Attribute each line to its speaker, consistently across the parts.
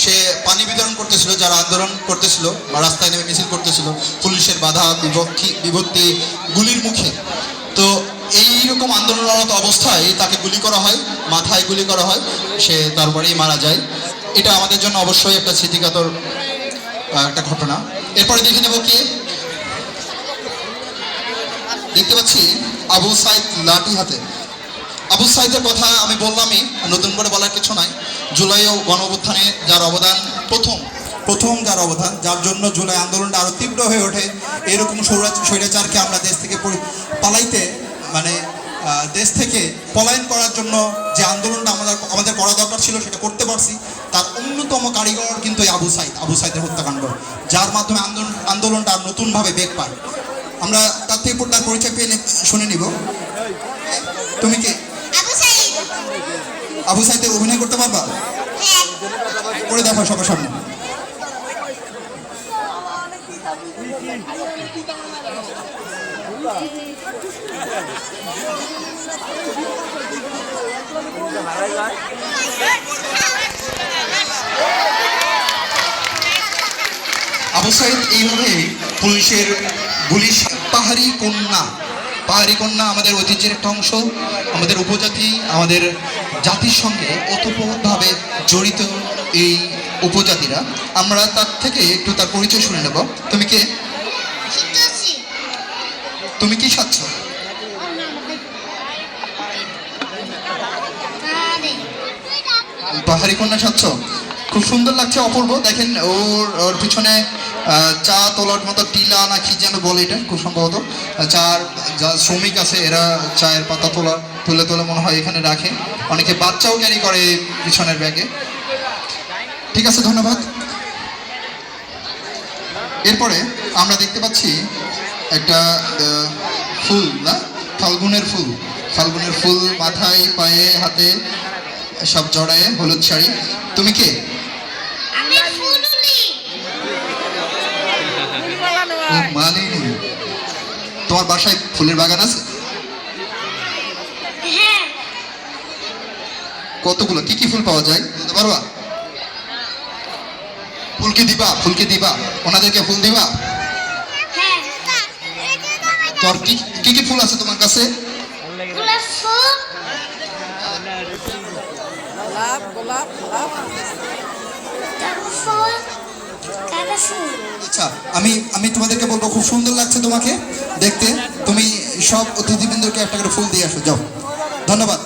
Speaker 1: সে পানি বিতরণ করতেছিল যারা আন্দোলন করতেছিল বা রাস্তায় নেমে মিছিল করতেছিল পুলিশের বাধা বিভক্তি গুলির মুখে। তো এইরকম আন্দোলনরত অবস্থায় তাকে গুলি করা হয়, মাথায় গুলি করা হয়, সে তারপরেই মারা যায়। এটা আমাদের জন্য অবশ্যই একটা স্মৃতিকাতর একটা ঘটনা। এরপরে দেখে নেব কি দেখতে পাচ্ছি আবু সাইদ লাঠি হাতে। আবু সাইদের কথা আমি বললামই, নতুন করে বলার কিছু নাই। জুলাই ও গণঅভ্যুত্থানে যার অবদান, প্রথম যার অবদান, যার জন্য জুলাই আন্দোলনটা আরো তীব্র হয়ে ওঠে, এরকম স্বৈরাচারকে আমরা দেশ থেকে পালাইতে মানে দেশ থেকে পলায়ন করার জন্য যে আন্দোলনটা আমাদের করা দরকার ছিল সেটা করতে পারছি, তার অন্যতম কারিগর কিন্তু আবু সাইদের হত্যাকাণ্ড, যার মাধ্যমে আন্দোলনটা নতুনভাবে বেগ পায়। আমরা তার থেকে তার পরিচয় পেয়ে শুনে নিব। তুমি কি আবু সাইদে অভিনয় করতে পারবা? করে দেখো সবার সামনে। আবু সাইদ এইভাবে পুলিশের গুলি। পাহাড়ি কন্যা আমাদের ঐতিহ্যের একটা অংশ, আমাদের উপজাতি, আমাদের জাতির সঙ্গে ওতপ্রোতভাবে জড়িত এই উপজাতিরা। আমরা তার থেকে একটু তার পরিচয় শুনে নেব। তুমি কি সাচ্ছ? পাহাড়ি কন্যা সাচ্ছ, খুব সুন্দর লাগছে, অপূর্ব। দেখেন ওর পিছনে চা তোলার মতো টিলা না কি যেন বলে, এটা খুব সম্ভবত যা শ্রমিক আছে এরা চায়ের পাতা তুলে মনে হয় এখানে রাখে। অনেকে বাচ্চাও ক্যারি করে পিছনের ব্যাগে। ঠিক আছে, ধন্যবাদ। এরপরে আমরা দেখতে পাচ্ছি একটা ফুল, না ফাল্গুনের ফুল মাথায় পায়ে হাতে সব জড়ায়ে, হলুদ শাড়ি। তুমি কে? তোমার বাসায় ফুলের বাগান আছে? কতগুলো, কি কি ফুল পাওয়া যায় বলতে পারবা? ফুলকে দিবা ওনাদেরকে ফুল দিবা? তোর কি কি ফুল আছে তোমার কাছে? আচ্ছা, আমি তোমাদেরকে বলবো, খুব সুন্দর লাগছে তোমাকে দেখতে। তুমি সব অতিথিবৃন্দকে একটা করে ফুল দিয়ে আসো, যাও। ধন্যবাদ।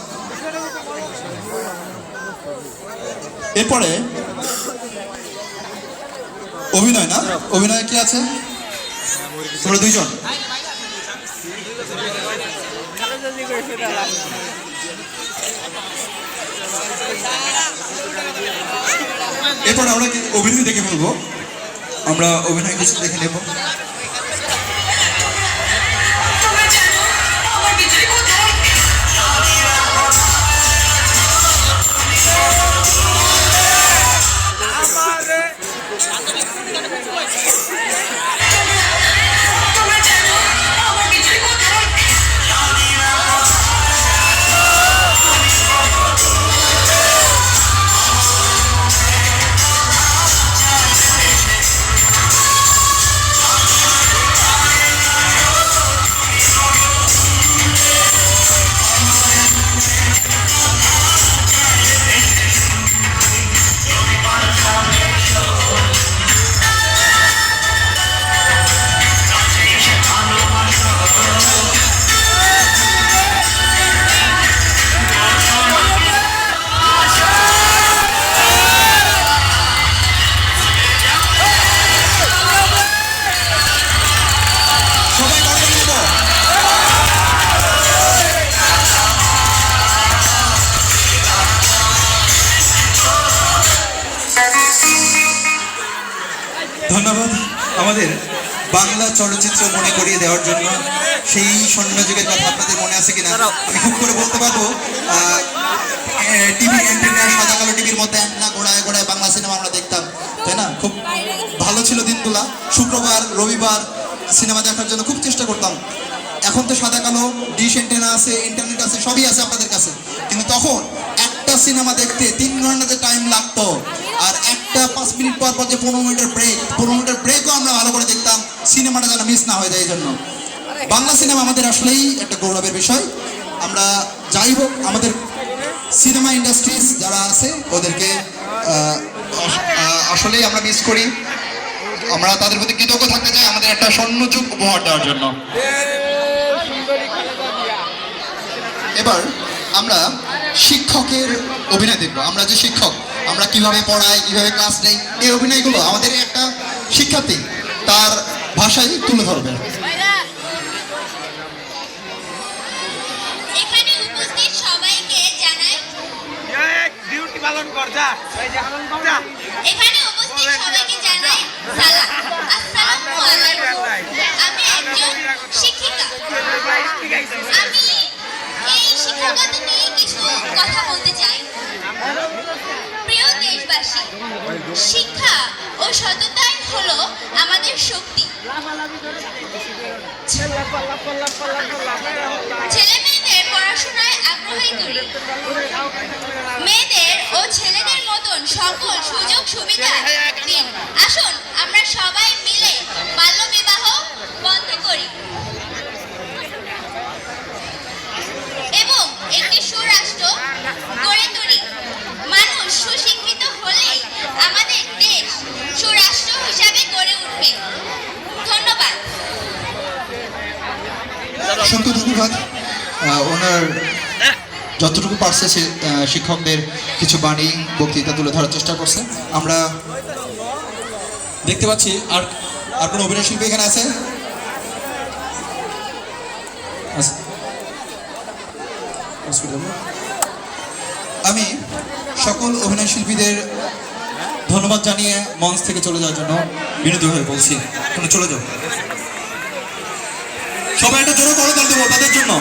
Speaker 1: এরপরে অভিনয় কি আছে? তোমরা দুইজন। এরপর আমরা অভিনয় দেখে ফেলবো, আমরা অভিনয় কিছু দেখে নেব। ধন্যবাদ আমাদের বাংলা চলচ্চিত্র মনে করিয়ে দেওয়ার জন্য। সেই স্বর্ণযুগের কথা আপনাদের মনে আছে কিনা আমি খুব করে বলতে পারবো। টিভি অ্যান্টেনা, সাদা কালো টিভির মধ্যে অ্যান্টেনা ঘোড়ায় ঘোড়ায় বাংলা সিনেমা আমরা দেখতাম, তাই না? খুব ভালো ছিল দিনগুলা। শুক্রবার রবিবার সিনেমা দেখার জন্য খুব চেষ্টা করতাম। এখন তো সাদা কালো ডিশ অ্যান্টেনা আছে, ইন্টারনেট আছে, সবই আছে আপনাদের কাছে, কিন্তু তখন একটা সিনেমা দেখতে 3 ঘন্টা টাইম লাগতো। আর একটা পর পর যে 15 মিনিটের ব্রেকও আমরা ভালো করে দেখতাম, সিনেমাটা যেন মিস না হয়ে যায়। এই জন্য বাংলা সিনেমা আমাদের আসলেই একটা গৌরবের বিষয়। আমরা যাই হোক, আমাদের সিনেমা ইন্ডাস্ট্রিজ যারা আছে ওদেরকে আসলেই আমরা মিস করি। আমরা তাদের প্রতি কৃতজ্ঞ থাকতে চাই আমাদের একটা স্বর্ণযুগ উপহার দেওয়ার জন্য। এবার আমরা শিক্ষকের অভিনয় দেখবো। আমরা যে শিক্ষক, আমরা কিভাবে পড়াই, কিভাবে ক্লাস নেই, এই অভিনয়গুলো আমাদের একটা শিক্ষার্থী তার ভাষায় তুলে ধরবে।
Speaker 2: এখানে উপস্থিত সবাইকে জানাই
Speaker 3: ডিউটি পালন কর যা
Speaker 2: এখানে উপস্থিত সবাইকে জানাই সালাম, আসসালামু আলাইকুম। আমি একজন শিক্ষিকা। আমি এই শিক্ষকতা নিয়ে কিছু কথা বলতে চাই। প্রিয় দেশবাসী, শিক্ষা ও সততাই হলো আমাদের শক্তি। ছেলে মেয়েদের পড়াশোনায় আগ্রহী করি। মেয়েদের ও ছেলেদের মতন সকল সুযোগ সুবিধা দিন। আসুন আমরা সবাই মিলে বাল্য বিবাহ বন্ধ করি এবং একটি সুরাষ্ট্র গড়ে তুলি। মানুষ সুশিক্ষিত হলেই আমাদের দেশ সুরাষ্ট্র হিসাবে গড়ে উঠবে। ধন্যবাদ।
Speaker 1: অসংখ্য ধন্যবাদ। ওনার যতটুকু পারছে সে শিক্ষকদের কিছু বাণী, বক্তৃতা তুলে ধরার চেষ্টা করছে। আমরা দেখতে পাচ্ছি আর কোনো অভিনয় শিল্পী এখানে আছে? আমি সকল অভিনয় শিল্পীদের ধন্যবাদ জানিয়ে মঞ্চ থেকে চলে যাওয়ার জন্য বিনীতভাবে বলছি, চলে যাও। সবাই একটা জোরে করতাল দেবো তাদের জন্য,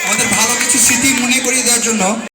Speaker 1: আমাদের ভালো কিছু স্মৃতি মনে করিয়ে দেওয়ার জন্য।